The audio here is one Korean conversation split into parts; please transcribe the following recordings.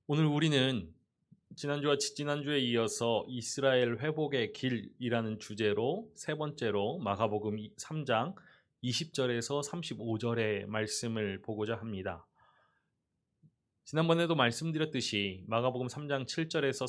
오늘 우리는 지난주와 지지난주에 이어서 이스라엘 회복의 길이라는 주제로 세 번째로 마가복음 3장 20절에서 35절의 말씀을 보고자 합니다. 지난번에도 말씀드렸듯이 마가복음 3장 7절에서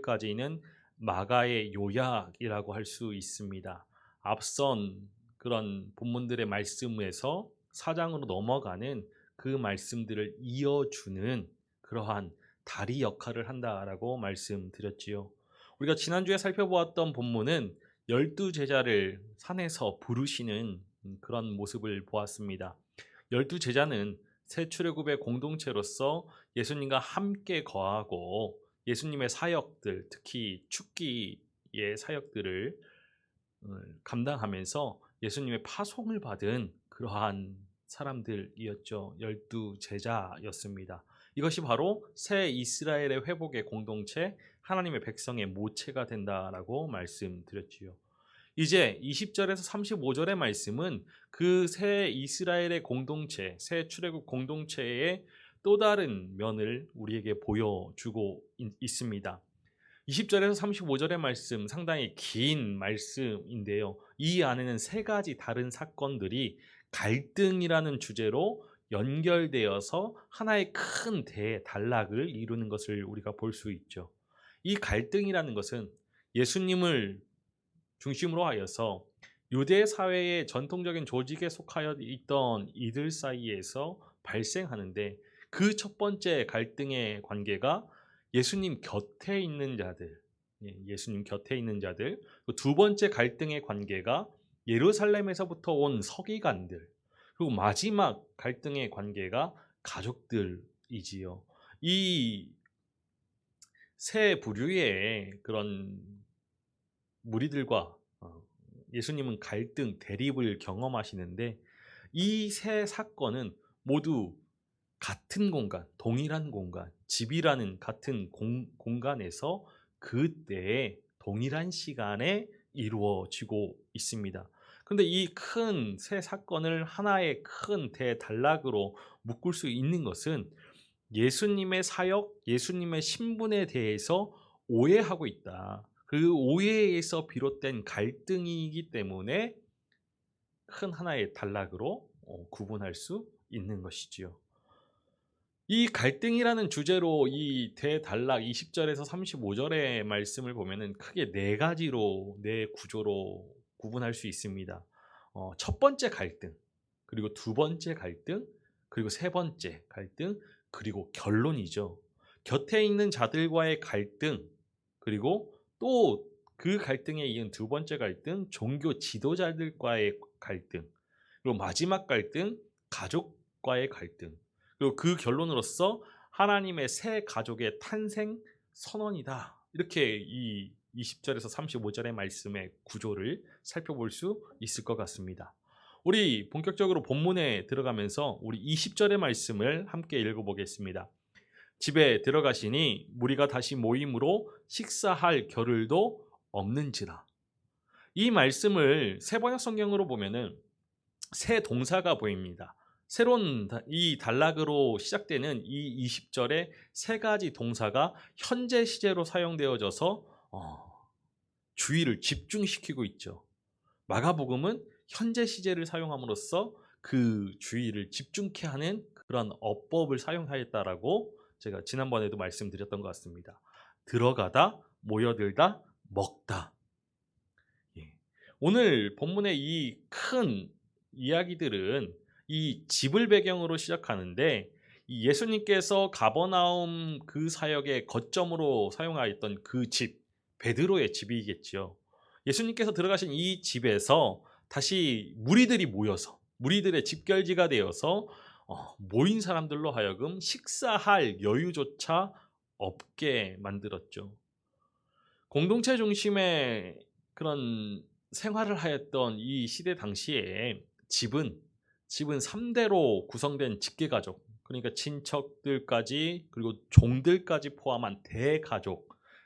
35절까지는 마가의 요약이라고 할 수 있습니다. 앞선 그런 본문들의 말씀에서 4장으로 넘어가는 그 말씀들을 이어주는 그러한 다리 역할을 한다라고 말씀드렸지요. 우리가 지난주에 살펴보았던 본문은 12제자를 산에서 부르시는 그런 모습을 보았습니다. 12제자는 새 출애굽의 공동체로서 예수님과 함께 거하고 예수님의 사역들, 특히 축기의 사역들을 감당하면서 예수님의 파송을 받은 그러한 사람들이었죠. 12제자였습니다. 이것이 바로 새 이스라엘의 회복의 공동체, 하나님의 백성의 모체가 된다라고 말씀드렸지요. 이제 20절에서 35절의 말씀은 그 새 이스라엘의 공동체, 새 출애굽 공동체의 또 다른 면을 우리에게 보여주고 있습니다. 20절에서 35절의 말씀 상당히 긴 말씀인데요. 이 안에는 세 가지 다른 사건들이 갈등이라는 주제로 연결되어서 하나의 큰 대단락을 이루는 것을 우리가 볼 수 있죠. 이 갈등이라는 것은 예수님을 중심으로 하여서 유대 사회의 전통적인 조직에 속하여 있던 이들 사이에서 발생하는데, 그 첫 번째 갈등의 관계가 예수님 곁에 있는 자들, 예수님 곁에 있는 자들. 두 번째 갈등의 관계가 예루살렘에서부터 온 서기관들. 그리고 마지막 갈등의 관계가 가족들이지요. 이 세 부류의 그런 무리들과 예수님은 갈등, 대립을 경험하시는데, 이 세 사건은 모두 같은 공간, 동일한 공간, 집이라는 같은 공간에서 그때에 동일한 시간에 이루어지고 있습니다. 그런데 이 큰 세 사건을 하나의 큰 대단락으로 묶을 수 있는 것은 예수님의 사역, 예수님의 신분에 대해서 오해하고 있다. 그 오해에서 비롯된 갈등이기 때문에 큰 하나의 단락으로 구분할 수 있는 것이지요. 이 갈등이라는 주제로 이 대단락 20절에서 35절의 말씀을 보면은 크게 네 가지로, 네 구조로 구분할 수 있습니다. 첫 번째 갈등, 그리고 두 번째 갈등, 그리고 세 번째 갈등, 그리고 결론이죠. 곁에 있는 자들과의 갈등, 그리고 또 그 갈등에 이은 두 번째 갈등, 종교 지도자들과의 갈등, 그리고 마지막 갈등, 가족과의 갈등. 그리고 그 결론으로서 하나님의 새 가족의 탄생 선언이다. 이렇게 이 20절에서 35절의 말씀의 구조를 살펴볼 수 있을 것 같습니다. 우리 본격적으로 본문에 들어가면서 우리 20절의 말씀을 함께 읽어보겠습니다. 집에 들어가시니 무리가 다시 모임으로 식사할 겨를도 없는지라. 이 말씀을 새 번역 성경으로 보면은 새 동사가 보입니다. 새로운 이 단락으로 시작되는 이 20절에 세 가지 동사가 현재 시제로 사용되어져서 주의를 집중시키고 있죠. 마가복음은 현재 시제를 사용함으로써 그 주의를 집중케 하는 그런 어법을 사용하였다라고 제가 지난번에도 말씀드렸던 것 같습니다. 들어가다, 모여들다, 먹다. 예. 오늘 본문의 이 큰 이야기들은 이 집을 배경으로 시작하는데, 이 예수님께서 가버나움 그 사역의 거점으로 사용하였던 그 집, 베드로의 집이겠지요. 예수님께서 들어가신 이 집에서 다시 무리들이 모여서, 무리들의 집결지가 되어서 모인 사람들로 하여금 식사할 여유조차 없게 만들었죠. 공동체 중심의 그런 생활을 하였던 이 시대 당시에 집은 3대로 구성된 직계가족, 그러니까 친척들까지 그리고 종들까지 포함한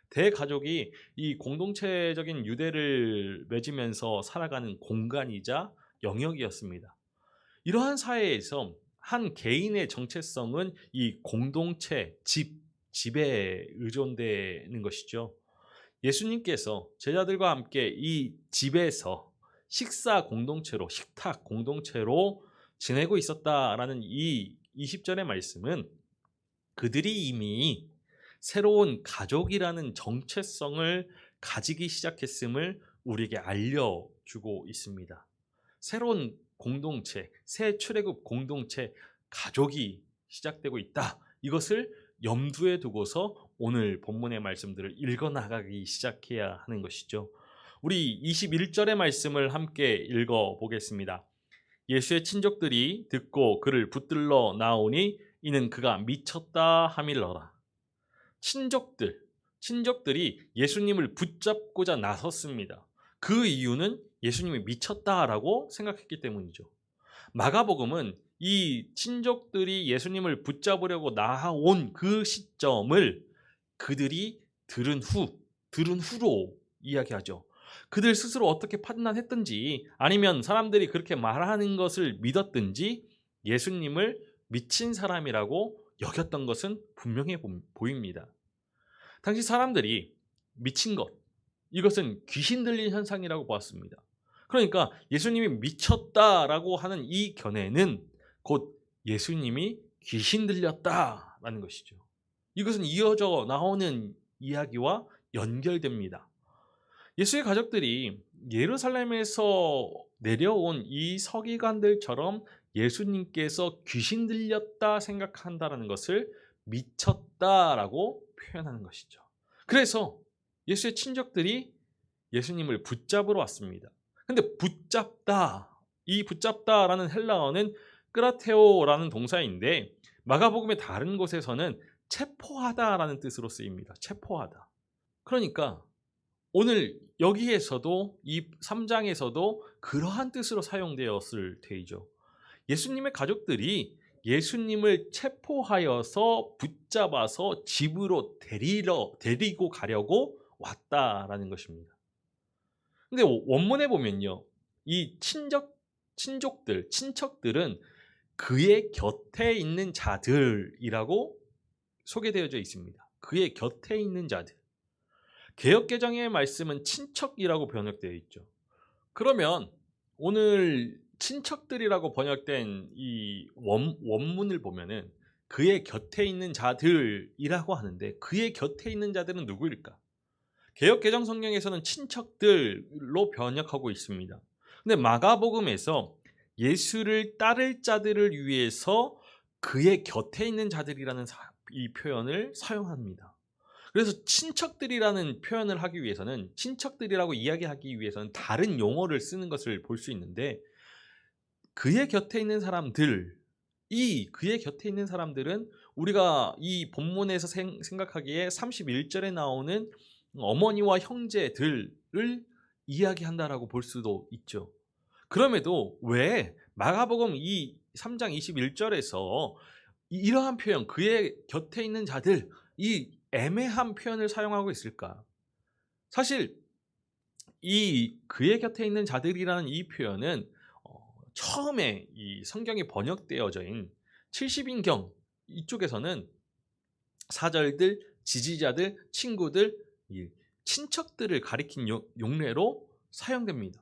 대가족이 이 공동체적인 유대를 맺으면서 살아가는 공간이자 영역이었습니다. 이러한 사회에서 한 개인의 정체성은 이 공동체, 집, 집에 의존되는 것이죠. 예수님께서 제자들과 함께 이 집에서 식사 공동체로, 식탁 공동체로 지내고 있었다라는 이 20절의 말씀은 그들이 이미 새로운 가족이라는 정체성을 가지기 시작했음을 우리에게 알려주고 있습니다. 새로운 공동체, 새 출애굽 공동체, 가족이 시작되고 있다. 이것을 염두에 두고서 오늘 본문의 말씀들을 읽어나가기 시작해야 하는 것이죠. 우리 21절의 말씀을 함께 읽어보겠습니다. 예수의 친족들이 듣고 그를 붙들러 나오니 이는 그가 미쳤다 함이러라. 친족들이 예수님을 붙잡고자 나섰습니다. 그 이유는 예수님이 미쳤다라고 생각했기 때문이죠. 마가복음은 이 친족들이 예수님을 붙잡으려고 나온 그 시점을 그들이 들은 후로 이야기하죠. 그들 스스로 어떻게 판단했든지 아니면 사람들이 그렇게 말하는 것을 믿었든지 예수님을 미친 사람이라고 여겼던 것은 분명해 보입니다. 당시 사람들이 미친 것, 이것은 귀신 들린 현상이라고 보았습니다. 그러니까 예수님이 미쳤다라고 하는 이 견해는 곧 예수님이 귀신 들렸다라는 것이죠. 이것은 이어져 나오는 이야기와 연결됩니다. 예수의 가족들이 예루살렘에서 내려온 이 서기관들처럼 예수님께서 귀신 들렸다 생각한다는 것을 미쳤다라고 표현하는 것이죠. 그래서 예수의 친족들이 예수님을 붙잡으러 왔습니다. 근데 이 붙잡다라는 헬라어는 끄라테오라는 동사인데 마가복음의 다른 곳에서는 체포하다라는 뜻으로 쓰입니다. 체포하다. 그러니까 오늘 여기에서도 이 3장에서도 그러한 뜻으로 사용되었을 테이죠. 예수님의 가족들이 예수님을 체포하여서 붙잡아서 집으로 데리고 가려고 왔다라는 것입니다. 근데 원문에 보면요, 이 친척들은 그의 곁에 있는 자들이라고 소개되어져 있습니다. 그의 곁에 있는 자들. 개역개정의 말씀은 친척이라고 번역되어 있죠. 그러면 오늘 친척들이라고 번역된 이 원문을 보면은 그의 곁에 있는 자들이라고 하는데 그의 곁에 있는 자들은 누구일까? 개역개정 성경에서는 친척들로 번역하고 있습니다. 근데 마가복음에서 예수를 따를 자들을 위해서 그의 곁에 있는 자들이라는 이 표현을 사용합니다. 그래서 친척들이라는 표현을 하기 위해서는, 친척들이라고 이야기하기 위해서는 다른 용어를 쓰는 것을 볼 수 있는데 그의 곁에 있는 사람들은 우리가 이 본문에서 생각하기에 31절에 나오는 어머니와 형제들을 이야기한다라고 볼 수도 있죠. 그럼에도 왜 마가복음 이 3장 21절에서 이러한 표현, 그의 곁에 있는 자들, 이 애매한 표현을 사용하고 있을까? 사실 이 그의 곁에 있는 자들이라는 이 표현은 처음에 이 성경이 번역되어진 70인경 이쪽에서는 사절들, 지지자들, 친구들, 친척들을 가리킨 용례로 사용됩니다.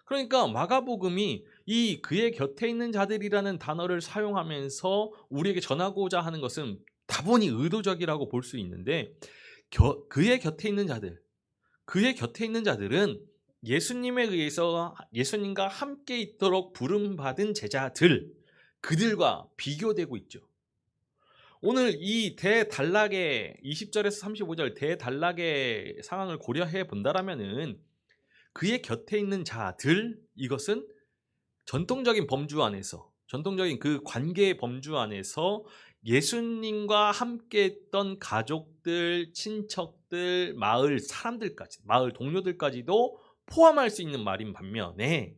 그러니까 마가복음이 이 그의 곁에 있는 자들이라는 단어를 사용하면서 우리에게 전하고자 하는 것은 다분히 의도적이라고 볼 수 있는데 그의 곁에 있는 자들은 예수님에 의해서 예수님과 함께 있도록 부름받은 제자들, 그들과 비교되고 있죠. 오늘 이 대단락의 20절에서 35절 대단락의 상황을 고려해 본다라면은 그의 곁에 있는 자들, 이것은 전통적인 그 관계의 범주 안에서 예수님과 함께 했던 가족들, 친척들, 마을 사람들까지, 마을 동료들까지도 포함할 수 있는 말인 반면에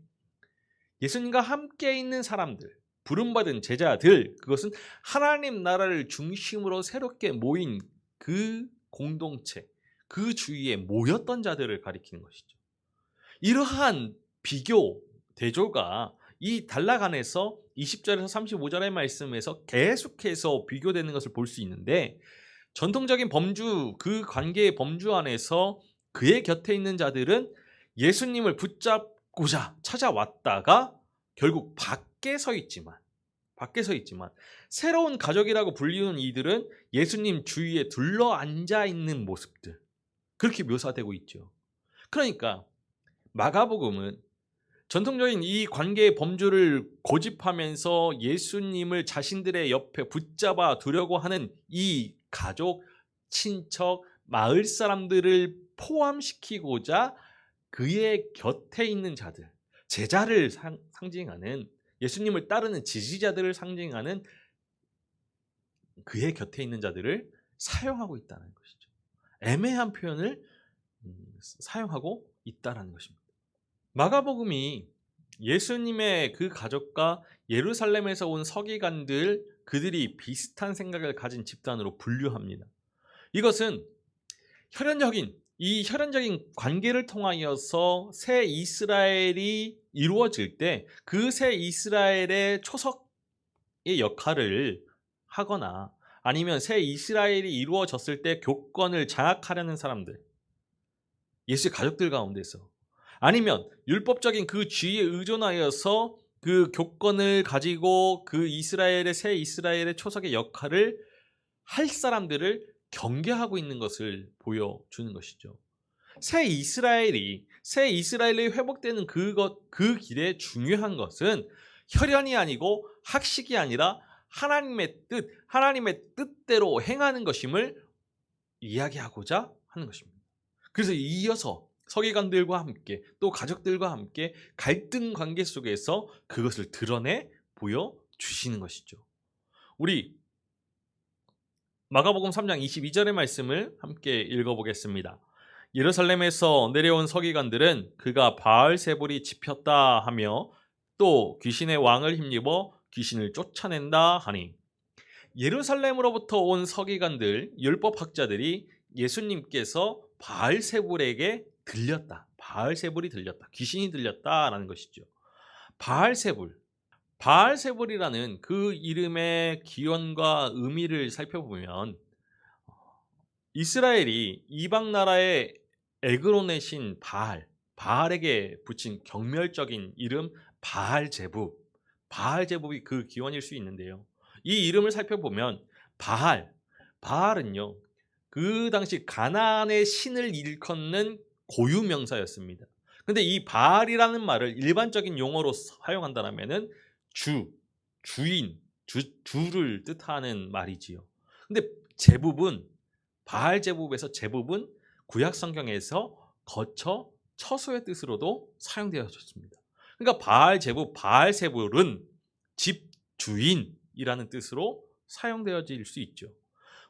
예수님과 함께 있는 사람들, 부름받은 제자들, 그것은 하나님 나라를 중심으로 새롭게 모인 그 공동체, 그 주위에 모였던 자들을 가리키는 것이죠. 이러한 비교, 대조가 이 단락 안에서 20절에서 35절의 말씀에서 계속해서 비교되는 것을 볼 수 있는데 전통적인 범주, 그 관계의 범주 안에서 그의 곁에 있는 자들은 예수님을 붙잡고자 찾아왔다가 결국 밖에 서 있지만 새로운 가족이라고 불리우는 이들은 예수님 주위에 둘러앉아 있는 모습들, 그렇게 묘사되고 있죠. 그러니까 마가복음은 전통적인 이 관계의 범주를 고집하면서 예수님을 자신들의 옆에 붙잡아 두려고 하는 이 가족, 친척, 마을 사람들을 포함시키고자 그의 곁에 있는 자들, 제자를 상징하는, 예수님을 따르는 지지자들을 상징하는 그의 곁에 있는 자들을 사용하고 있다는 것이죠. 애매한 표현을 사용하고 있다는 것입니다. 마가복음이 예수님의 그 가족과 예루살렘에서 온 서기관들, 그들이 비슷한 생각을 가진 집단으로 분류합니다. 이것은 혈연적인 관계를 통하여서 새 이스라엘이 이루어질 때 그 새 이스라엘의 초석의 역할을 하거나 아니면 새 이스라엘이 이루어졌을 때 교권을 장악하려는 사람들, 예수의 가족들 가운데서, 아니면 율법적인 그 쥐에 의존하여서 그 교권을 가지고 그 이스라엘의 새 이스라엘의 초석의 역할을 할 사람들을 경계하고 있는 것을 보여주는 것이죠. 새 이스라엘이 회복되는 그 길에 중요한 것은 혈연이 아니고 학식이 아니라 하나님의 뜻대로 행하는 것임을 이야기하고자 하는 것입니다. 그래서 이어서 서기관들과 함께 또 가족들과 함께 갈등 관계 속에서 그것을 드러내 보여주시는 것이죠. 우리 마가복음 3장 22절의 말씀을 함께 읽어보겠습니다. 예루살렘에서 내려온 서기관들은 그가 바알세불이 집혔다 하며 또 귀신의 왕을 힘입어 귀신을 쫓아낸다 하니, 예루살렘으로부터 온 서기관들, 율법학자들이 예수님께서 바알세불에게 바알세불이 들렸다, 귀신이 들렸다라는 것이죠. 바알세불이라는 그 이름의 기원과 의미를 살펴보면 이스라엘이 이방 나라의 에그론의 신 바알에게 붙인 경멸적인 이름 바알제북이 그 기원일 수 있는데요. 이 이름을 살펴보면 바알은요, 그 당시 가나안의 신을 일컫는 고유 명사였습니다. 근데 이 바알이라는 말을 일반적인 용어로 사용한다면은 주를 뜻하는 말이지요. 근데 바알제북에서 제북은 구약 성경에서 처소의 뜻으로도 사용되어졌습니다. 그러니까 바알세불은 집주인이라는 뜻으로 사용되어질 수 있죠.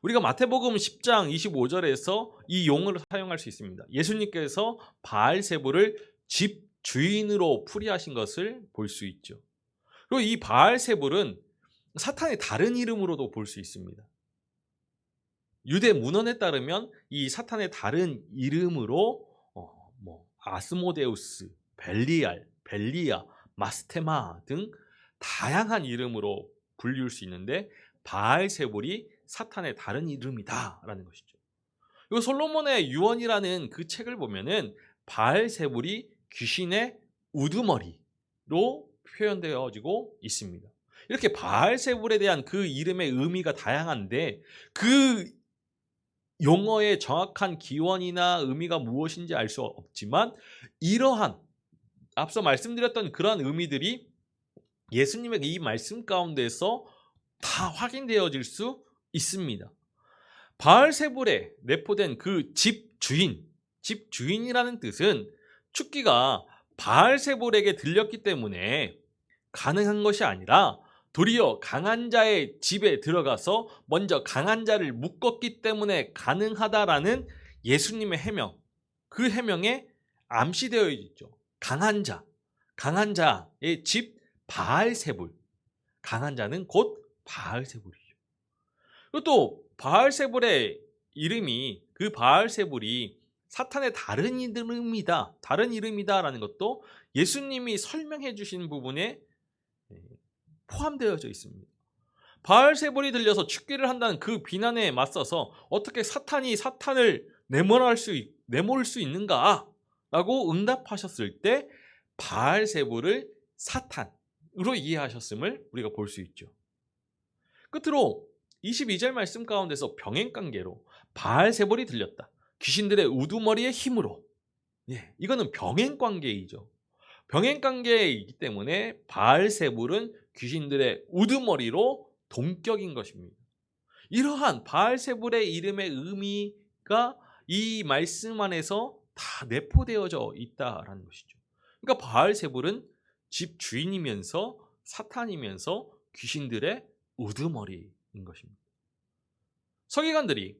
우리가 마태복음 10장 25절에서 이 용어를 사용할 수 있습니다. 예수님께서 바알세불을 집주인으로 풀이하신 것을 볼 수 있죠. 그리고 이 바알세불은 사탄의 다른 이름으로도 볼 수 있습니다. 유대 문헌에 따르면 이 사탄의 다른 이름으로 아스모데우스, 벨리아, 마스테마 등 다양한 이름으로 불릴 수 있는데, 바알세불이 사탄의 다른 이름이다라는 것이죠. 그리고 솔로몬의 유언이라는 그 책을 보면은 바알세불이 귀신의 우두머리로 표현되어지고 있습니다. 이렇게 바알세불에 대한 그 이름의 의미가 다양한데 그 용어의 정확한 기원이나 의미가 무엇인지 알 수 없지만 이러한 앞서 말씀드렸던 그러한 의미들이 예수님의 이 말씀 가운데서 다 확인되어질 수 있습니다. 바알세불에 내포된 그 집주인이라는 뜻은 축기가 바알세불에게 들렸기 때문에 가능한 것이 아니라 도리어 강한 자의 집에 들어가서 먼저 강한 자를 묶었기 때문에 가능하다라는 예수님의 해명, 그 해명에 암시되어 있죠. 강한 자의 집 바알세불, 강한 자는 곧 바알세불이죠. 그리고 또 바알세불의 이름이, 그 바알세불이 사탄의 다른 이름이다라는 것도 예수님이 설명해 주신 부분에 포함되어져 있습니다. 바알세불이 들려서 축기를 한다는 그 비난에 맞서서 어떻게 사탄이 사탄을 내몰 수 있는가? 라고 응답하셨을 때 바알세불을 사탄으로 이해하셨음을 우리가 볼 수 있죠. 끝으로 22절 말씀 가운데서 병행관계로 바알세불이 들렸다. 귀신들의 우두머리의 힘으로. 이거는 병행관계이죠. 병행관계이기 때문에 바알세불은 귀신들의 우두머리로 동격인 것입니다. 이러한 바알세불의 이름의 의미가 이 말씀 안에서 다 내포되어져 있다라는 것이죠. 그러니까 바알세불은 집 주인이면서 사탄이면서 귀신들의 우두머리인 것입니다. 서기관들이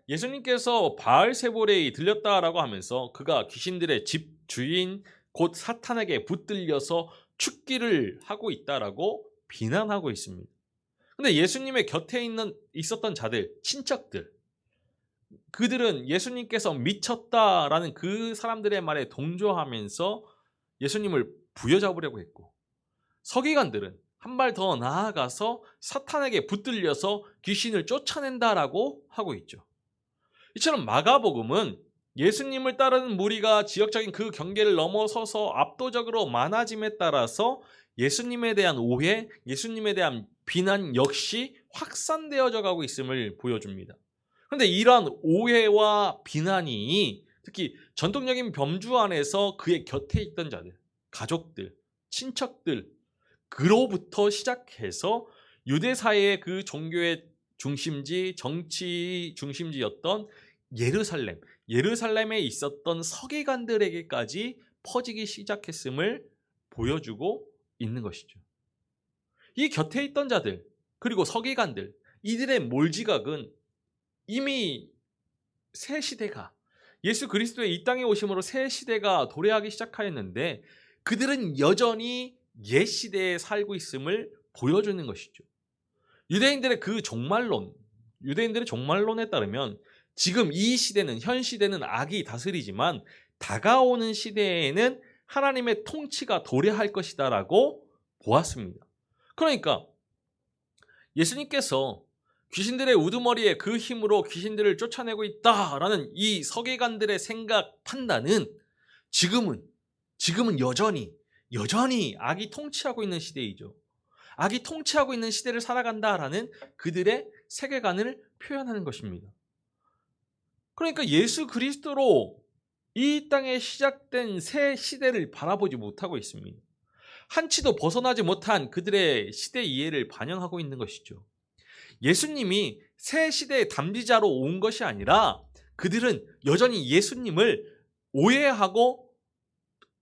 예수님께서 바알세불에 들렸다라고 하면서 그가 귀신들의 집 주인 곧 사탄에게 붙들려서 축기를 하고 있다라고 비난하고 있습니다. 근데 예수님의 곁에 있었던 자들, 친척들, 그들은 예수님께서 미쳤다라는 그 사람들의 말에 동조하면서 예수님을 부여잡으려고 했고, 서기관들은 한 발 더 나아가서 사탄에게 붙들려서 귀신을 쫓아낸다라고 하고 있죠. 이처럼 마가복음은 예수님을 따르는 무리가 지역적인 그 경계를 넘어서서 압도적으로 많아짐에 따라서 예수님에 대한 오해, 예수님에 대한 비난 역시 확산되어져 가고 있음을 보여줍니다. 그런데 이러한 오해와 비난이 특히 전통적인 범주 안에서 그의 곁에 있던 자들, 가족들, 친척들, 그로부터 시작해서 유대사회의 그 종교의 중심지, 정치 중심지였던 예루살렘에 있었던 서기관들에게까지 퍼지기 시작했음을 보여주고 있는 것이죠. 이 곁에 있던 자들, 그리고 서기관들, 이들의 몰지각은 이미 새 시대가, 예수 그리스도의 이 땅에 오심으로 새 시대가 도래하기 시작하였는데 그들은 여전히 옛 시대에 살고 있음을 보여주는 것이죠. 유대인들의 종말론에 따르면 지금 이 시대는, 현 시대는 악이 다스리지만 다가오는 시대에는 하나님의 통치가 도래할 것이다라고 보았습니다. 그러니까 예수님께서 귀신들의 우두머리에 그 힘으로 귀신들을 쫓아내고 있다라는 이 서기관들의 생각, 판단은 지금은 여전히 악이 통치하고 있는 시대이죠. 악이 통치하고 있는 시대를 살아간다라는 그들의 세계관을 표현하는 것입니다. 그러니까 예수 그리스도로 이 땅에 시작된 새 시대를 바라보지 못하고 있습니다. 한치도 벗어나지 못한 그들의 시대 이해를 반영하고 있는 것이죠. 예수님이 새 시대의 담지자로 온 것이 아니라 그들은 여전히 예수님을 오해하고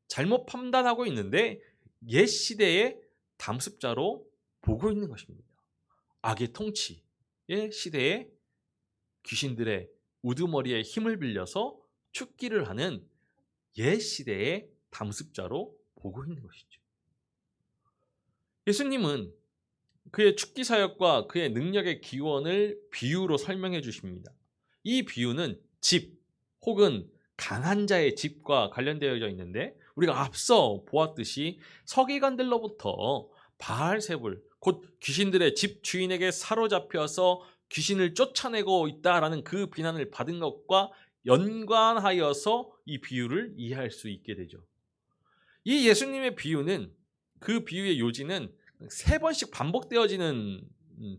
잘못 판단하고 있는데 옛 시대의 담습자로 보고 있는 것입니다. 악의 통치의 시대에 귀신들의 우두머리에 힘을 빌려서 축기를 하는 옛 시대의 담습자로 보고 있는 것이죠. 예수님은 그의 축기 사역과 그의 능력의 기원을 비유로 설명해 주십니다. 이 비유는 집 혹은 강한 자의 집과 관련되어져 있는데 우리가 앞서 보았듯이 서기관들로부터 바알세불 곧 귀신들의 집 주인에게 사로잡혀서 귀신을 쫓아내고 있다라는 그 비난을 받은 것과 연관하여서 이 비유를 이해할 수 있게 되죠. 이 예수님의 비유는, 그 비유의 요지는 3번씩 반복되어지는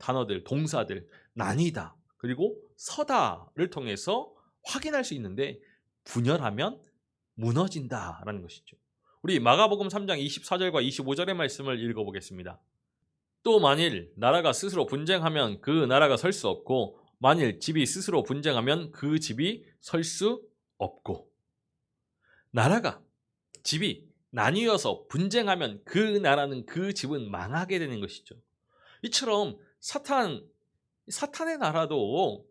단어들, 동사들, 나뉘다 그리고 서다를 통해서 확인할 수 있는데 분열하면 무너진다라는 것이죠. 우리 마가복음 3장 24절과 25절의 말씀을 읽어보겠습니다. 또 만일 나라가 스스로 분쟁하면 그 나라가 설 수 없고 만일 집이 스스로 분쟁하면 그 집이 설 수 없고, 나라가, 집이 나뉘어서 분쟁하면 그 나라는, 그 집은 망하게 되는 것이죠. 이처럼 사탄의 나라도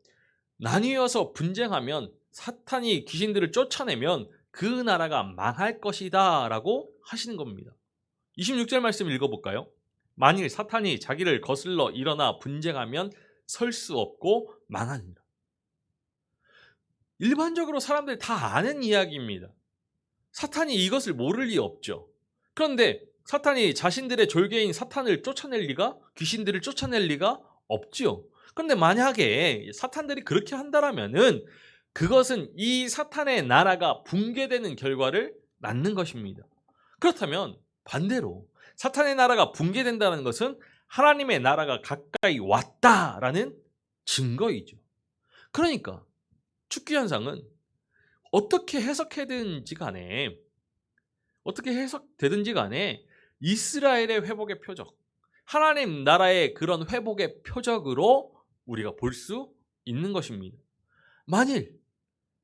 나뉘어서 분쟁하면, 사탄이 귀신들을 쫓아내면 그 나라가 망할 것이다 라고 하시는 겁니다. 26절 말씀 읽어볼까요? 만일 사탄이 자기를 거슬러 일어나 분쟁하면 설 수 없고 망하니라. 일반적으로 사람들 다 아는 이야기입니다. 사탄이 이것을 모를 리 없죠. 그런데 사탄이 자신들의 졸개인 사탄을 쫓아낼 리가, 귀신들을 쫓아낼 리가 없지요. 그런데 만약에 사탄들이 그렇게 한다라면은 그것은 이 사탄의 나라가 붕괴되는 결과를 낳는 것입니다. 그렇다면 반대로 사탄의 나라가 붕괴된다는 것은 하나님의 나라가 가까이 왔다라는 증거이죠. 그러니까 축기 현상은 어떻게 해석되든지 간에 이스라엘의 회복의 표적, 하나님 나라의 그런 회복의 표적으로 우리가 볼 수 있는 것입니다. 만일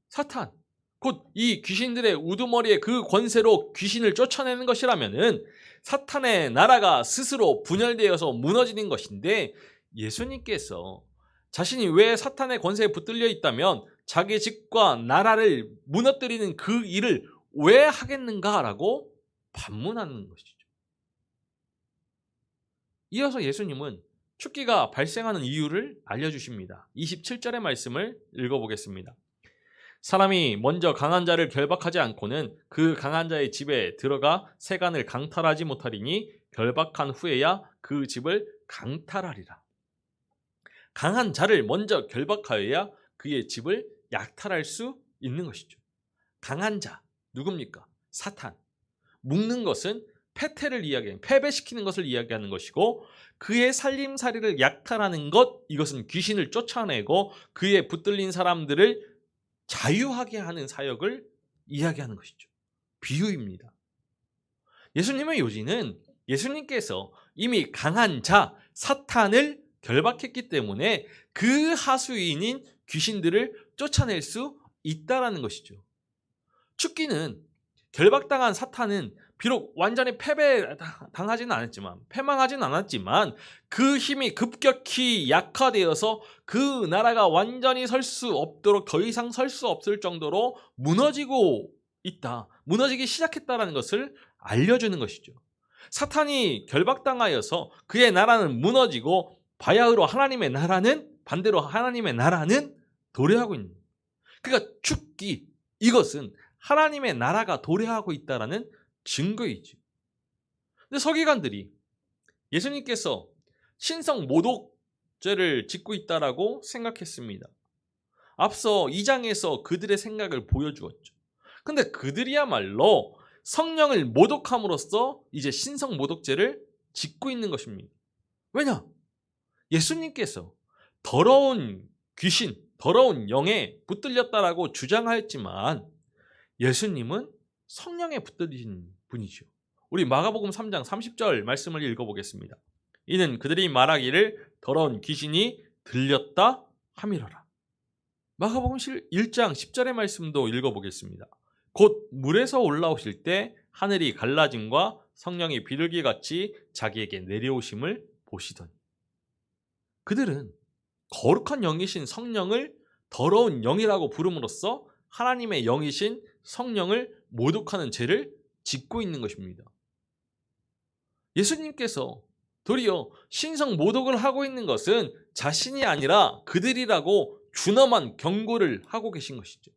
사탄, 곧 이 귀신들의 우두머리의 그 권세로 귀신을 쫓아내는 것이라면은 사탄의 나라가 스스로 분열되어서 무너지는 것인데, 예수님께서 자신이 왜 사탄의 권세에 붙들려 있다면 자기 집과 나라를 무너뜨리는 그 일을 왜 하겠는가라고 반문하는 것이죠. 이어서 예수님은 축기가 발생하는 이유를 알려주십니다. 27절의 말씀을 읽어보겠습니다. 사람이 먼저 강한 자를 결박하지 않고는 그 강한 자의 집에 들어가 세간을 강탈하지 못하리니 결박한 후에야 그 집을 강탈하리라. 강한 자를 먼저 결박하여야 그의 집을 약탈할 수 있는 것이죠. 강한 자, 누굽니까? 사탄. 묶는 것은 패배시키는 것을 이야기하는 것이고, 그의 살림살이를 약탈하는 것, 이것은 귀신을 쫓아내고 그에 붙들린 사람들을 자유하게 하는 사역을 이야기하는 것이죠. 비유입니다. 예수님의 요지는 예수님께서 이미 강한 자, 사탄을 결박했기 때문에 그 하수인인 귀신들을 쫓아낼 수 있다라는 것이죠. 축기는 결박당한 사탄은 비록 완전히 패망하지는 않았지만 그 힘이 급격히 약화되어서 그 나라가 완전히 설 수 없도록, 더 이상 설 수 없을 정도로 무너지기 시작했다는 것을 알려주는 것이죠. 사탄이 결박당하여서 그의 나라는 무너지고 반대로 하나님의 나라는 도래하고 있는 거예요. 그러니까 축기, 이것은 하나님의 나라가 도래하고 있다라는 증거이지. 근데 서기관들이 예수님께서 신성 모독죄를 짓고 있다라고 생각했습니다. 앞서 2장에서 그들의 생각을 보여주었죠. 근데 그들이야말로 성령을 모독함으로써 이제 신성 모독죄를 짓고 있는 것입니다. 왜냐? 예수님께서 더러운 귀신, 더러운 영에 붙들렸다라고 주장하였지만 예수님은 성령에 붙들리신 분이죠. 우리 마가복음 3장 30절 말씀을 읽어보겠습니다. 이는 그들이 말하기를 더러운 귀신이 들렸다 함이로라. 마가복음 1장 10절의 말씀도 읽어보겠습니다. 곧 물에서 올라오실 때 하늘이 갈라짐과 성령이 비둘기같이 자기에게 내려오심을 보시더니. 그들은 거룩한 영이신 성령을 더러운 영이라고 부름으로써 하나님의 영이신 성령을 모독하는 죄를 짓고 있는 것입니다. 예수님께서 도리어 신성 모독을 하고 있는 것은 자신이 아니라 그들이라고 준엄한 경고를 하고 계신 것이죠.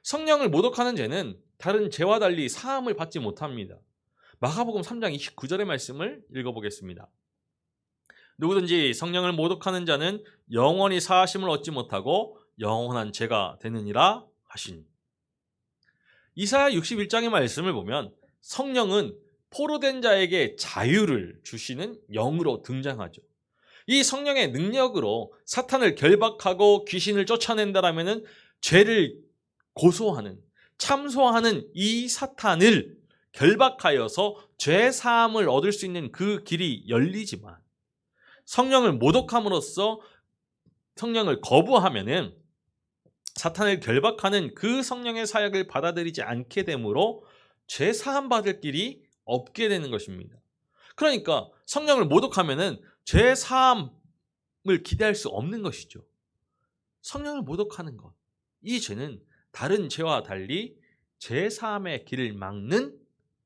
성령을 모독하는 죄는 다른 죄와 달리 사함을 받지 못합니다. 마가복음 3장 29절의 말씀을 읽어보겠습니다. 누구든지 성령을 모독하는 자는 영원히 사하심을 얻지 못하고 영원한 죄가 되느니라 하시니. 이사야 61장의 말씀을 보면 성령은 포로된 자에게 자유를 주시는 영으로 등장하죠. 이 성령의 능력으로 사탄을 결박하고 귀신을 쫓아낸다라면 죄를 참소하는 이 사탄을 결박하여서 죄 사함을 얻을 수 있는 그 길이 열리지만, 성령을 모독함으로써 성령을 거부하면은 사탄을 결박하는 그 성령의 사역을 받아들이지 않게 되므로 죄 사함 받을 길이 없게 되는 것입니다. 그러니까 성령을 모독하면은 죄 사함을 기대할 수 없는 것이죠. 성령을 모독하는 것, 이 죄는 다른 죄와 달리 죄 사함의 길을 막는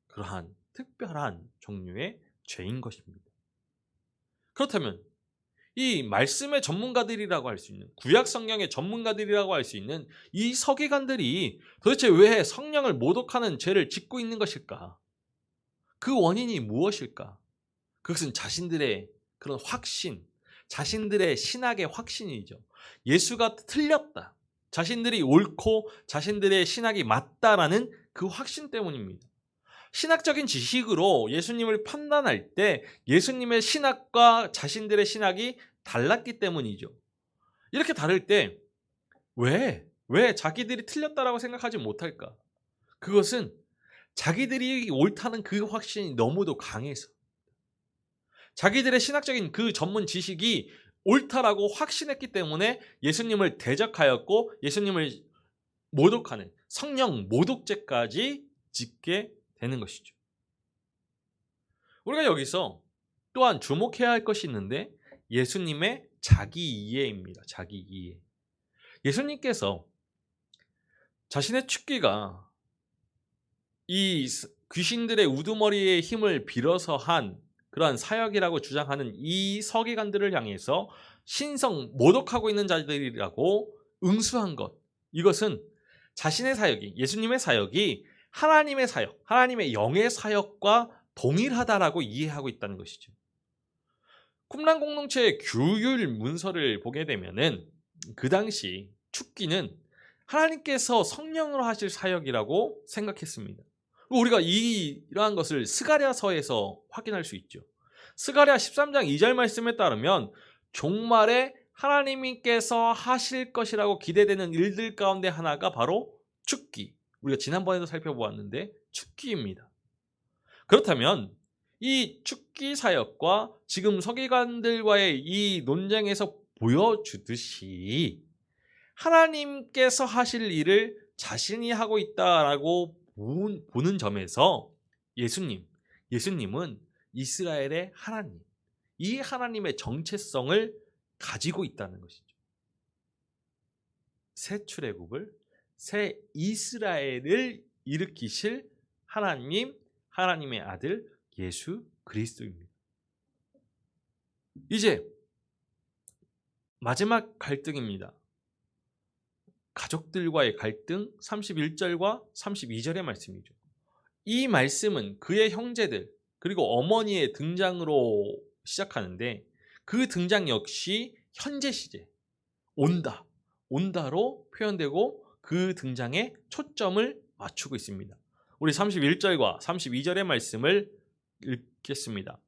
그러한 특별한 종류의 죄인 것입니다. 그렇다면 이 말씀의 전문가들이라고 할 수 있는, 구약 성경의 전문가들이라고 할 수 있는 이 서기관들이 도대체 왜 성령을 모독하는 죄를 짓고 있는 것일까? 그 원인이 무엇일까? 그것은 자신들의 그런 확신, 자신들의 신학의 확신이죠. 예수가 틀렸다. 자신들이 옳고 자신들의 신학이 맞다라는 그 확신 때문입니다. 신학적인 지식으로 예수님을 판단할 때 예수님의 신학과 자신들의 신학이 달랐기 때문이죠. 이렇게 다를 때 왜 자기들이 틀렸다라고 생각하지 못할까? 그것은 자기들이 옳다는 그 확신이 너무도 강해서, 자기들의 신학적인 그 전문 지식이 옳다라고 확신했기 때문에 예수님을 대적하였고 예수님을 모독하는 성령 모독죄까지 짓게 되는 것이죠. 우리가 여기서 또한 주목해야 할 것이 있는데 예수님의 자기 이해입니다. 자기 이해. 예수님께서 자신의 축기가 이 귀신들의 우두머리의 힘을 빌어서 한 그러한 사역이라고 주장하는 이 서기관들을 향해서 신성 모독하고 있는 자들이라고 응수한 것, 이것은 자신의 사역이, 예수님의 사역이 하나님의 사역, 하나님의 영의 사역과 동일하다라고 이해하고 있다는 것이죠. 쿰란 공동체의 규율 문서를 보게 되면은 그 당시 축기는 하나님께서 성령으로 하실 사역이라고 생각했습니다. 우리가 이러한 것을 스가랴서에서 확인할 수 있죠. 스가랴 13장 2절 말씀에 따르면 종말에 하나님께서 하실 것이라고 기대되는 일들 가운데 하나가 바로 축기. 우리가 지난번에도 살펴보았는데 축기입니다. 그렇다면 이 축기 사역과 지금 서기관들과의 이 논쟁에서 보여주듯이 하나님께서 하실 일을 자신이 하고 있다라고 보는 점에서 예수님은 이스라엘의 하나님, 이 하나님의 정체성을 가지고 있다는 것이죠. 새 출애굽을, 새 이스라엘을 일으키실 하나님, 하나님의 아들 예수 그리스도입니다. 이제 마지막 갈등입니다. 가족들과의 갈등, 31절과 32절의 말씀이죠. 이 말씀은 그의 형제들 그리고 어머니의 등장으로 시작하는데 그 등장 역시 현재 시제, 온다로 표현되고 그 등장에 초점을 맞추고 있습니다. 우리 31절과 32절의 말씀을 읽겠습니다.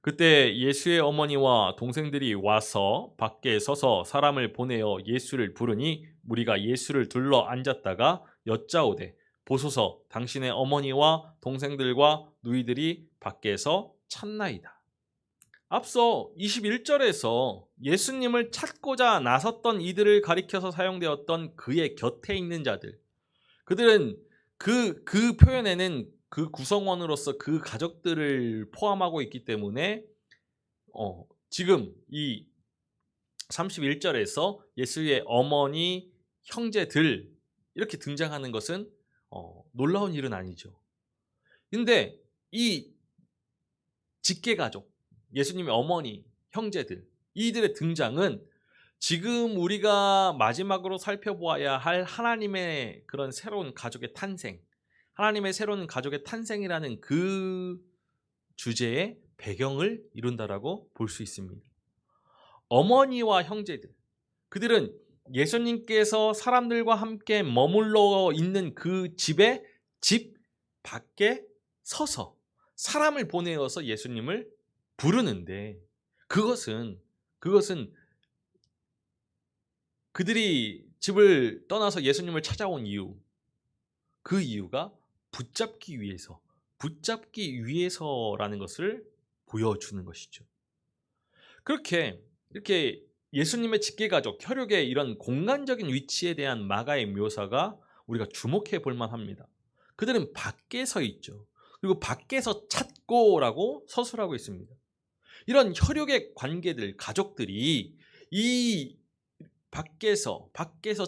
그때 예수의 어머니와 동생들이 와서 밖에 서서 사람을 보내어 예수를 부르니 무리가 예수를 둘러 앉았다가 여짜오되 보소서 당신의 어머니와 동생들과 누이들이 밖에서 찾나이다. 앞서 21절에서 예수님을 찾고자 나섰던 이들을 가리켜서 사용되었던 그의 곁에 있는 자들, 그들은 그 표현에는 그 구성원으로서 그 가족들을 포함하고 있기 때문에 지금 이 31절에서 예수의 어머니, 형제들 이렇게 등장하는 것은 놀라운 일은 아니죠. 근데 이 직계가족, 예수님의 어머니, 형제들, 이들의 등장은 지금 우리가 마지막으로 살펴보아야 할 하나님의 그런 새로운 가족의 탄생, 하나님의 새로운 가족의 탄생이라는 그 주제의 배경을 이룬다라고 볼 수 있습니다. 어머니와 형제들, 그들은 예수님께서 사람들과 함께 머물러 있는 그 집 밖에 서서 사람을 보내어서 예수님을 부르는데 그것은 그들이 집을 떠나서 예수님을 찾아온 이유, 그 이유가 붙잡기 위해서라는 것을 보여주는 것이죠. 이렇게 예수님의 직계가족, 혈육의 이런 공간적인 위치에 대한 마가의 묘사가 우리가 주목해 볼 만합니다. 그들은 밖에 서 있죠. 그리고 밖에서 찾고라고 서술하고 있습니다. 이런 혈육의 관계들, 가족들이 이 밖에서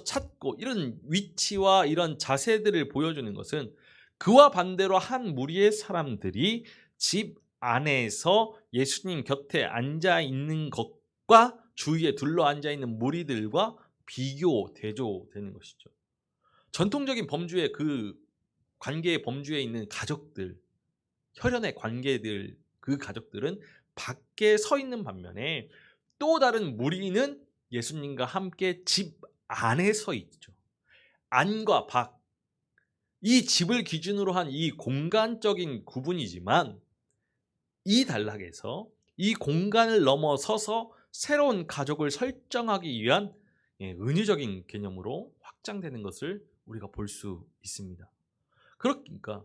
찾고 이런 위치와 이런 자세들을 보여주는 것은 그와 반대로 한 무리의 사람들이 집 안에서 예수님 곁에 앉아 있는 것과 주위에 둘러 앉아 있는 무리들과 대조되는 것이죠. 전통적인 범주의 그 관계의 범주에 있는 가족들, 혈연의 관계들, 그 가족들은 밖에 서 있는 반면에 또 다른 무리는 예수님과 함께 집 안에 서 있죠. 안과 밖, 이 집을 기준으로 한 이 공간적인 구분이지만 이 단락에서 이 공간을 넘어서서 새로운 가족을 설정하기 위한 은유적인 개념으로 확장되는 것을 우리가 볼 수 있습니다. 그러니까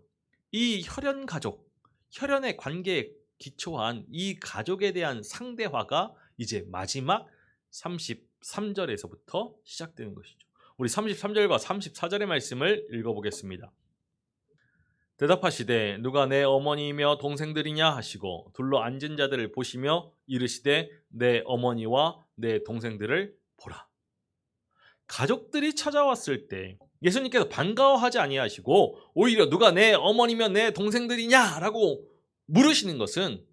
이 혈연 가족, 혈연의 관계에 기초한 이 가족에 대한 상대화가 이제 마지막 33절에서부터 시작되는 것이죠. 우리 33절과 34절의 말씀을 읽어보겠습니다. 대답하시되 누가 내 어머니이며 동생들이냐 하시고 둘러 앉은 자들을 보시며 이르시되 내 어머니와 내 동생들을 보라. 가족들이 찾아왔을 때 예수님께서 반가워하지 아니하시고 오히려 누가 내 어머니며 내 동생들이냐라고 물으시는 것은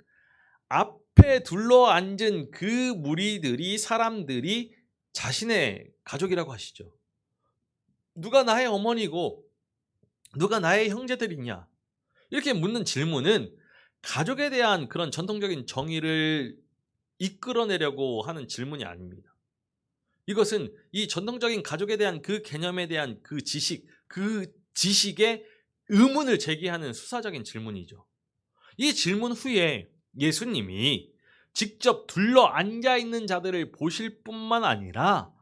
앞에 둘러 앉은 그 무리들이, 사람들이 자신의 가족이라고 하시죠. 누가 나의 어머니고 누가 나의 형제들이냐, 이렇게 묻는 질문은 가족에 대한 그런 전통적인 정의를 이끌어내려고 하는 질문이 아닙니다. 이것은 이 전통적인 가족에 대한 그 개념에 대한 그 지식에 의문을 제기하는 수사적인 질문이죠. 이 질문 후에 예수님이 직접 둘러 앉아 있는 자들을 보실 뿐만 아니라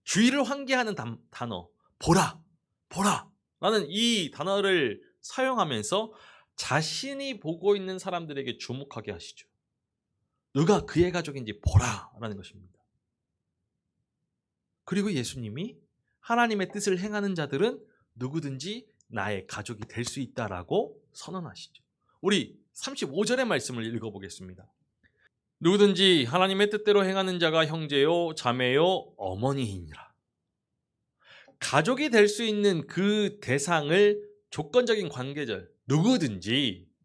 주의를 환기하는 단어, 보라, 보라 라는 이 단어를 사용하면서 자신이 보고 있는 사람들에게 주목하게 하시죠. 누가 그의 가족인지 보라 라는 것입니다. 그리고 예수님이 하나님의 뜻을 행하는 자들은 누구든지 나의 가족이 될 수 있다라고 선언하시죠. 우리 35절의 말씀을 읽어보겠습니다. 누구든지 하나님의 뜻대로 행하는 자가 형제요, 자매요, 어머니이니라. 가족이 될 수 있는 그 대상을 조건적인 관계절,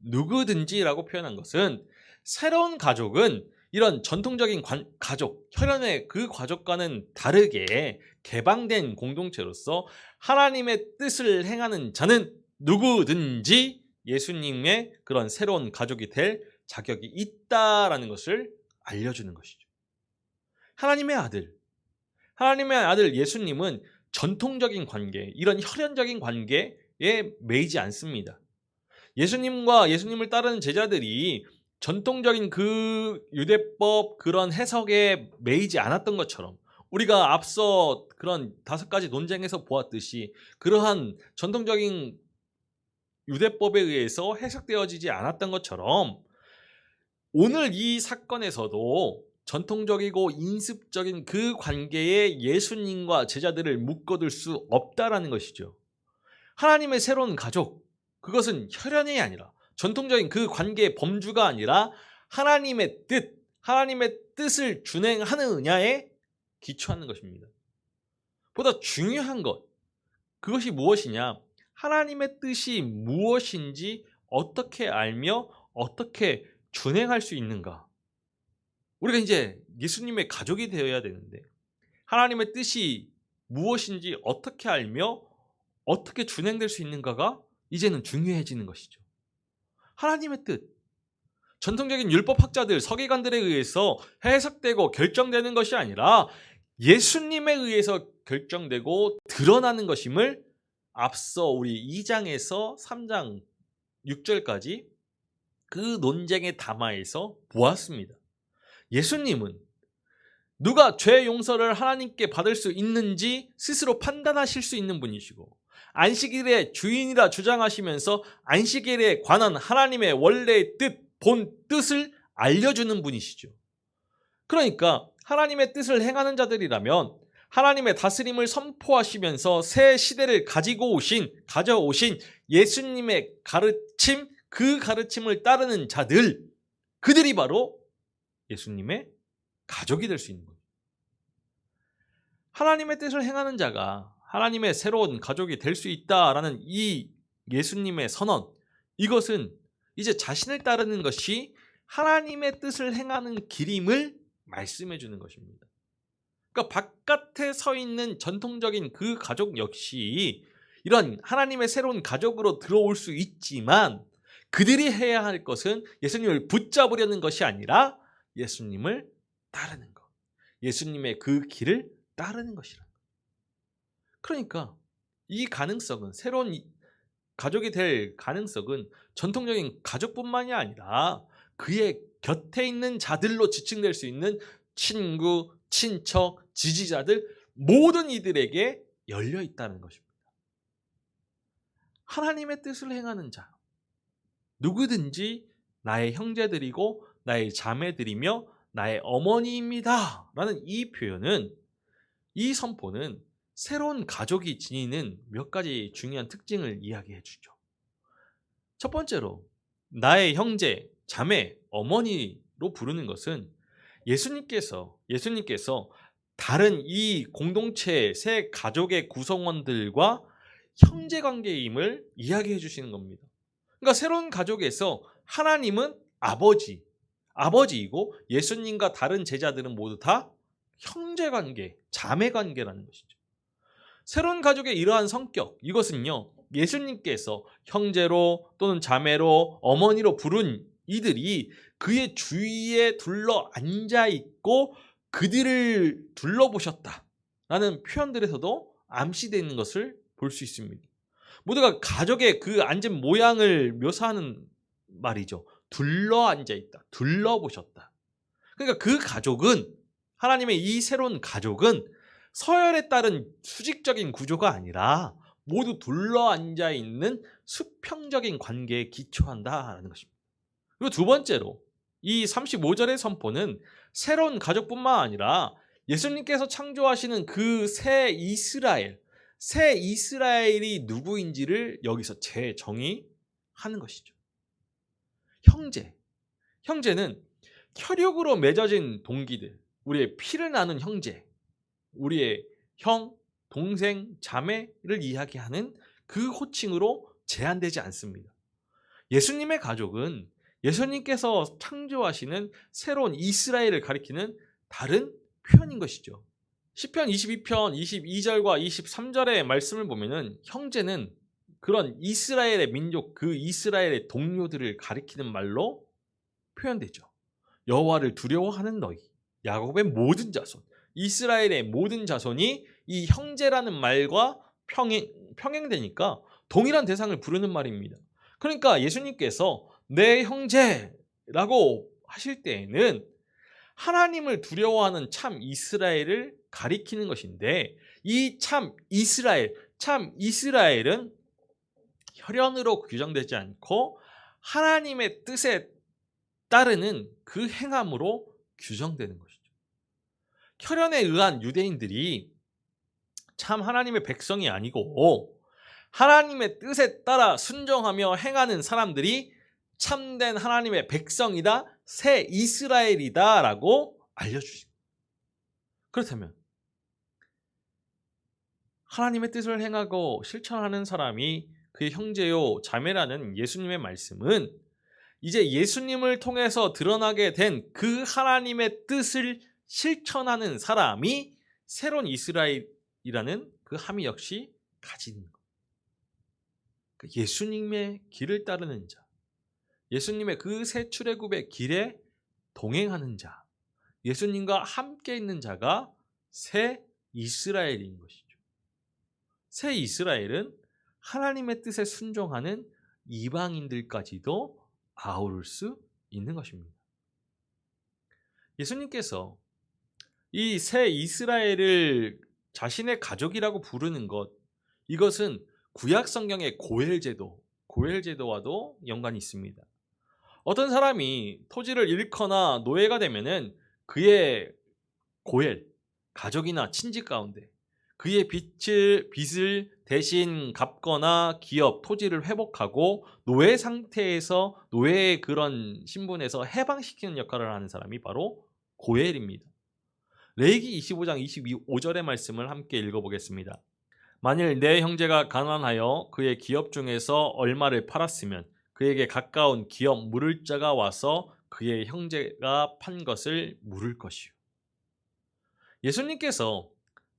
누구든지라고 표현한 것은 새로운 가족은 이런 전통적인 가족, 혈연의 그 가족과는 다르게 개방된 공동체로서 하나님의 뜻을 행하는 자는 누구든지 예수님의 그런 새로운 가족이 될 자격이 있다라는 것을 알려주는 것이죠. 하나님의 아들 예수님은 전통적인 관계, 이런 혈연적인 관계에 매이지 않습니다. 예수님과 예수님을 따르는 제자들이 전통적인 그 유대법 그런 해석에 매이지 않았던 것처럼, 우리가 앞서 그런 5가지 논쟁에서 보았듯이 그러한 전통적인 유대법에 의해서 해석되어지지 않았던 것처럼 오늘 이 사건에서도 전통적이고 인습적인 그 관계에 예수님과 제자들을 묶어둘 수 없다라는 것이죠. 하나님의 새로운 가족, 그것은 혈연이 아니라 전통적인 그 관계의 범주가 아니라 하나님의 뜻을 준행하느냐에 기초하는 것입니다. 보다 중요한 것, 그것이 무엇이냐? 하나님의 뜻이 무엇인지 어떻게 알며 어떻게 준행할 수 있는가? 우리가 이제 예수님의 가족이 되어야 되는데 하나님의 뜻이 무엇인지 어떻게 알며 어떻게 준행될 수 있는가가 이제는 중요해지는 것이죠. 하나님의 뜻, 전통적인 율법학자들, 서기관들에 의해서 해석되고 결정되는 것이 아니라 예수님에 의해서 결정되고 드러나는 것임을 앞서 우리 2장에서 3장 6절까지 그 논쟁의 담화에서 보았습니다. 예수님은 누가 죄 용서를 하나님께 받을 수 있는지 스스로 판단하실 수 있는 분이시고 안식일의 주인이라 주장하시면서 안식일에 관한 하나님의 원래의 본 뜻을 알려주는 분이시죠. 그러니까 하나님의 뜻을 행하는 자들이라면 하나님의 다스림을 선포하시면서 새 시대를 가져오신 예수님의 가르침, 그 가르침을 따르는 자들, 그들이 바로 예수님의 가족이 될 수 있는 거예요. 하나님의 뜻을 행하는 자가 하나님의 새로운 가족이 될 수 있다라는 이 예수님의 선언, 이것은 이제 자신을 따르는 것이 하나님의 뜻을 행하는 길임을 말씀해 주는 것입니다. 그러니까 바깥에 서 있는 전통적인 그 가족 역시 이런 하나님의 새로운 가족으로 들어올 수 있지만 그들이 해야 할 것은 예수님을 붙잡으려는 것이 아니라 예수님을 따르는 것. 예수님의 그 길을 따르는 것이라. 그러니까 이 가능성은, 새로운 가족이 될 가능성은 전통적인 가족뿐만이 아니라 그의 곁에 있는 자들로 지칭될 수 있는 친구, 친척, 지지자들 모든 이들에게 열려 있다는 것입니다. 하나님의 뜻을 행하는 자, 누구든지 나의 형제들이고 나의 자매들이며 나의 어머니입니다 라는 이 표현은, 이 선포는 새로운 가족이 지니는 몇 가지 중요한 특징을 이야기해 주죠. 첫 번째로 나의 형제, 자매, 어머니로 부르는 것은 예수님께서 다른 이 공동체 새 가족의 구성원들과 형제 관계임을 이야기해 주시는 겁니다. 그러니까 새로운 가족에서 하나님은 아버지이고 예수님과 다른 제자들은 모두 다 형제 관계, 자매 관계라는 것이죠. 새로운 가족의 이러한 성격, 이것은요, 예수님께서 형제로 또는 자매로, 어머니로 부른 이들이 그의 주위에 둘러 앉아 있고 그들을 둘러보셨다라는 표현들에서도 암시되어 있는 것을 볼 수 있습니다. 모두가 가족의 그 앉은 모양을 묘사하는 말이죠. 둘러 앉아 있다, 둘러보셨다. 그러니까 그 가족은, 하나님의 이 새로운 가족은 서열에 따른 수직적인 구조가 아니라 모두 둘러 앉아 있는 수평적인 관계에 기초한다라는 것입니다. 그리고 두 번째로 이 35절의 선포는 새로운 가족뿐만 아니라 예수님께서 창조하시는 그 새 이스라엘이 누구인지를 여기서 재정의하는 것이죠. 형제는 혈육으로 맺어진 동기들, 우리의 피를 나눈 형제, 우리의 형, 동생, 자매를 이야기하는 그 호칭으로 제한되지 않습니다. 예수님의 가족은 예수님께서 창조하시는 새로운 이스라엘을 가리키는 다른 표현인 것이죠. 시편 22편 22절과 23절의 말씀을 보면은 형제는 그런 이스라엘의 민족, 그 이스라엘의 동료들을 가리키는 말로 표현되죠. 여호와를 두려워하는 너희, 야곱의 모든 자손, 이스라엘의 모든 자손이 이 형제라는 말과 평행되니까 동일한 대상을 부르는 말입니다. 그러니까 예수님께서 내 형제라고 하실 때에는 하나님을 두려워하는 참 이스라엘을 가리키는 것인데, 이 참 이스라엘은 혈연으로 규정되지 않고 하나님의 뜻에 따르는 그 행함으로 규정되는 것이죠. 혈연에 의한 유대인들이 참 하나님의 백성이 아니고 하나님의 뜻에 따라 순종하며 행하는 사람들이 참된 하나님의 백성이다, 새 이스라엘이다 라고 알려주십니다. 그렇다면 하나님의 뜻을 행하고 실천하는 사람이 그의 형제요 자매라는 예수님의 말씀은 이제 예수님을 통해서 드러나게 된 그 하나님의 뜻을 실천하는 사람이 새로운 이스라엘이라는 그 함의 역시 가진 것. 예수님의 길을 따르는 자, 예수님의 그 새 출애굽의 길에 동행하는 자, 예수님과 함께 있는 자가 새 이스라엘인 것이죠. 새 이스라엘은 하나님의 뜻에 순종하는 이방인들까지도 아우를 수 있는 것입니다. 예수님께서 이 새 이스라엘을 자신의 가족이라고 부르는 것, 이것은 구약 성경의 고엘제도와도 연관이 있습니다. 어떤 사람이 토지를 잃거나 노예가 되면은 그의 가족이나 친지 가운데 그의 빚을 대신 갚거나 기업, 토지를 회복하고 노예 상태에서, 노예의 그런 신분에서 해방시키는 역할을 하는 사람이 바로 고엘입니다. 레위기 25장 25절의 말씀을 함께 읽어보겠습니다. 만일 내 형제가 가난하여 그의 기업 중에서 얼마를 팔았으면 그에게 가까운 기업 물을 자가 와서 그의 형제가 판 것을 물을 것이요. 예수님께서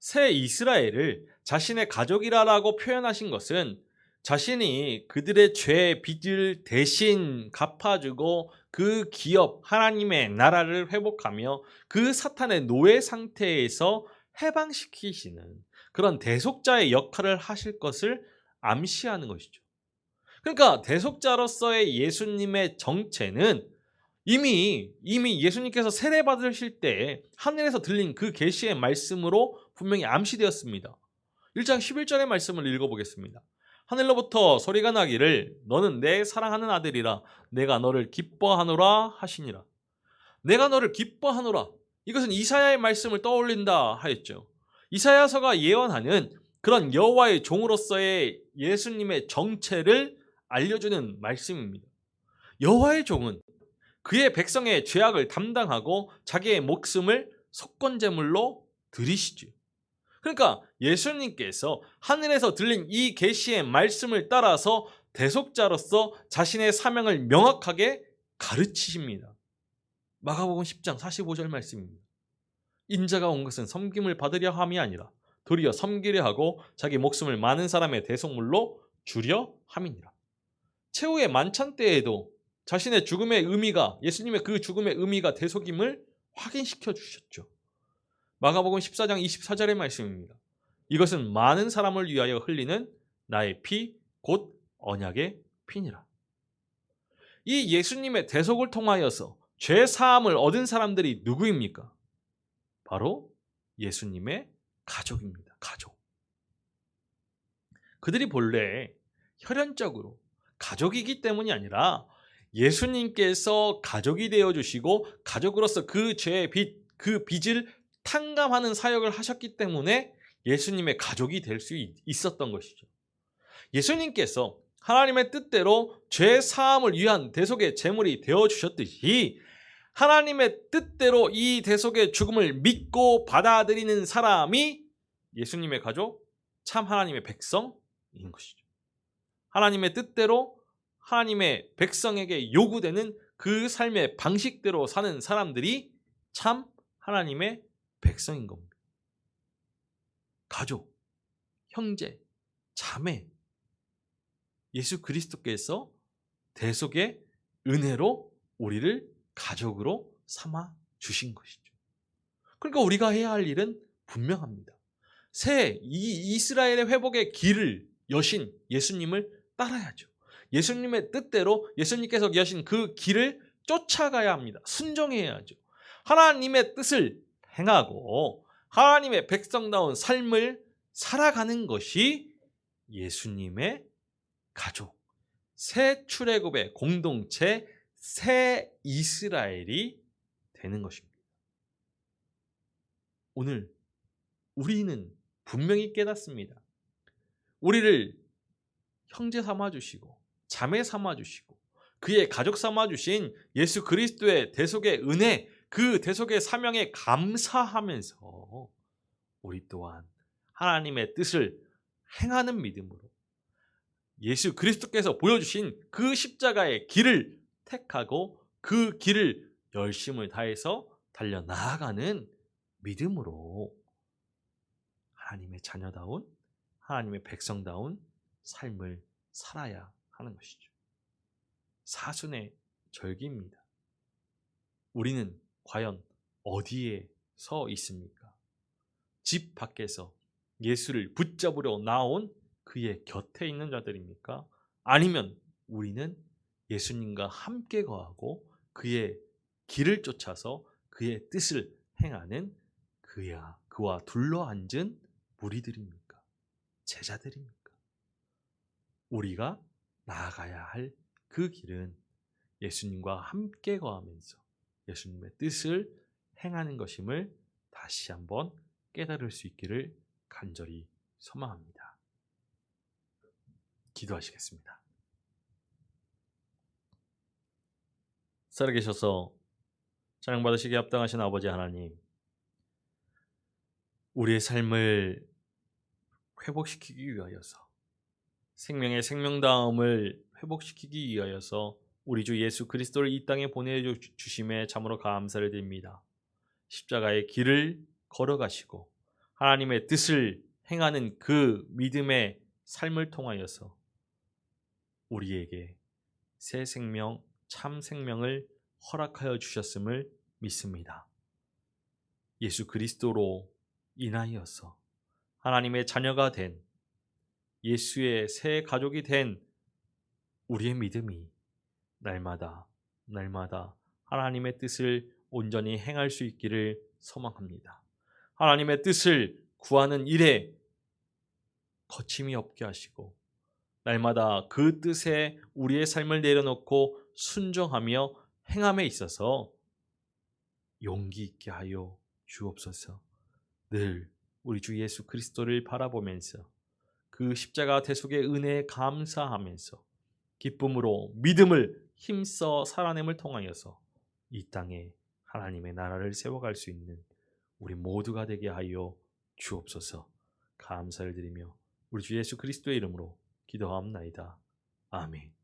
새 이스라엘을 자신의 가족이라고 표현하신 것은 자신이 그들의 죄의 빚을 대신 갚아주고 그 기업 하나님의 나라를 회복하며 그 사탄의 노예 상태에서 해방시키시는 그런 대속자의 역할을 하실 것을 암시하는 것이죠. 그러니까 대속자로서의 예수님의 정체는 이미 예수님께서 세례 받으실 때 하늘에서 들린 그 계시의 말씀으로 분명히 암시되었습니다. 1장 11절의 말씀을 읽어보겠습니다. 하늘로부터 소리가 나기를 너는 내 사랑하는 아들이라 내가 너를 기뻐하노라 하시니라. 내가 너를 기뻐하노라. 이것은 이사야의 말씀을 떠올린다 하였죠. 이사야서가 예언하는 그런 여호와의 종으로서의 예수님의 정체를 알려주는 말씀입니다. 여호와의 종은 그의 백성의 죄악을 담당하고 자기의 목숨을 속건제물로 드리시죠. 그러니까 예수님께서 하늘에서 들린 이 계시의 말씀을 따라서 대속자로서 자신의 사명을 명확하게 가르치십니다. 마가복음 10장 45절 말씀입니다. 인자가 온 것은 섬김을 받으려 함이 아니라 도리어 섬기려 하고 자기 목숨을 많은 사람의 대속물로 주려 함이니라. 최후의 만찬 때에도 자신의 죽음의 의미가 예수님의 그 죽음의 의미가 대속임을 확인시켜 주셨죠. 마가복음 14장 24절의 말씀입니다. 이것은 많은 사람을 위하여 흘리는 나의 피 곧 언약의 피니라. 이 예수님의 대속을 통하여서 죄 사함을 얻은 사람들이 누구입니까? 바로 예수님의 가족입니다. 가족. 그들이 본래 혈연적으로 가족이기 때문이 아니라 예수님께서 가족이 되어주시고 가족으로서 그 죄의 빚, 그 빚을 탕감하는 사역을 하셨기 때문에 예수님의 가족이 될 수 있었던 것이죠. 예수님께서 하나님의 뜻대로 죄 사함을 위한 대속의 제물이 되어주셨듯이 하나님의 뜻대로 이 대속의 죽음을 믿고 받아들이는 사람이 예수님의 가족, 참 하나님의 백성인 것이죠. 하나님의 뜻대로 하나님의 백성에게 요구되는 그 삶의 방식대로 사는 사람들이 참 하나님의 백성인 겁니다. 가족, 형제, 자매, 예수 그리스도께서 대속의 은혜로 우리를 가족으로 삼아 주신 것이죠. 그러니까 우리가 해야 할 일은 분명합니다. 이 이스라엘의 회복의 길을 여신 예수님을 따라야죠. 예수님의 뜻대로 예수님께서 여신 그 길을 쫓아가야 합니다. 순종해야죠. 하나님의 뜻을 행하고 하나님의 백성다운 삶을 살아가는 것이 예수님의 가족, 새 출애굽의 공동체, 새 이스라엘이 되는 것입니다. 오늘 우리는 분명히 깨닫습니다. 우리를 형제 삼아주시고 자매 삼아주시고 그의 가족 삼아주신 예수 그리스도의 대속의 은혜, 그 대속의 사명에 감사하면서 우리 또한 하나님의 뜻을 행하는 믿음으로 예수 그리스도께서 보여주신 그 십자가의 길을 택하고 그 길을 열심을 다해서 달려나아가는 믿음으로 하나님의 자녀다운 하나님의 백성다운 삶을 살아야 하는 것이죠. 사순의 절기입니다. 우리는 과연 어디에 서 있습니까? 집 밖에서 예수를 붙잡으려 나온 그의 곁에 있는 자들입니까? 아니면 우리는 예수님과 함께 거하고 그의 길을 쫓아서 그의 뜻을 행하는 그와 둘러앉은 무리들입니까? 제자들입니까? 우리가 나아가야 할 그 길은 예수님과 함께 거하면서 예수님의 뜻을 행하는 것임을 다시 한번 깨달을 수 있기를 간절히 소망합니다. 기도하시겠습니다. 살아계셔서 찬양받으시기에 합당하신 아버지 하나님, 우리의 삶을 회복시키기 위하여서 생명의 생명다움을 회복시키기 위하여서 우리 주 예수 그리스도를 이 땅에 보내주심에 참으로 감사를 드립니다. 십자가의 길을 걸어가시고 하나님의 뜻을 행하는 그 믿음의 삶을 통하여서 우리에게 새 생명, 참 생명을 허락하여 주셨음을 믿습니다. 예수 그리스도로 인하여서 하나님의 자녀가 된, 예수의 새 가족이 된 우리의 믿음이 날마다 하나님의 뜻을 온전히 행할 수 있기를 소망합니다. 하나님의 뜻을 구하는 일에 거침이 없게 하시고 날마다 그 뜻에 우리의 삶을 내려놓고 순종하며 행함에 있어서 용기 있게 하여 주옵소서. 늘 우리 주 예수 그리스도를 바라보면서 그 십자가 대속의 은혜에 감사하면서 기쁨으로 믿음을 힘써 살아냄을 통하여서 이 땅에 하나님의 나라를 세워갈 수 있는 우리 모두가 되게 하여 주옵소서. 감사를 드리며 우리 주 예수 그리스도의 이름으로 기도하옵나이다. 아멘.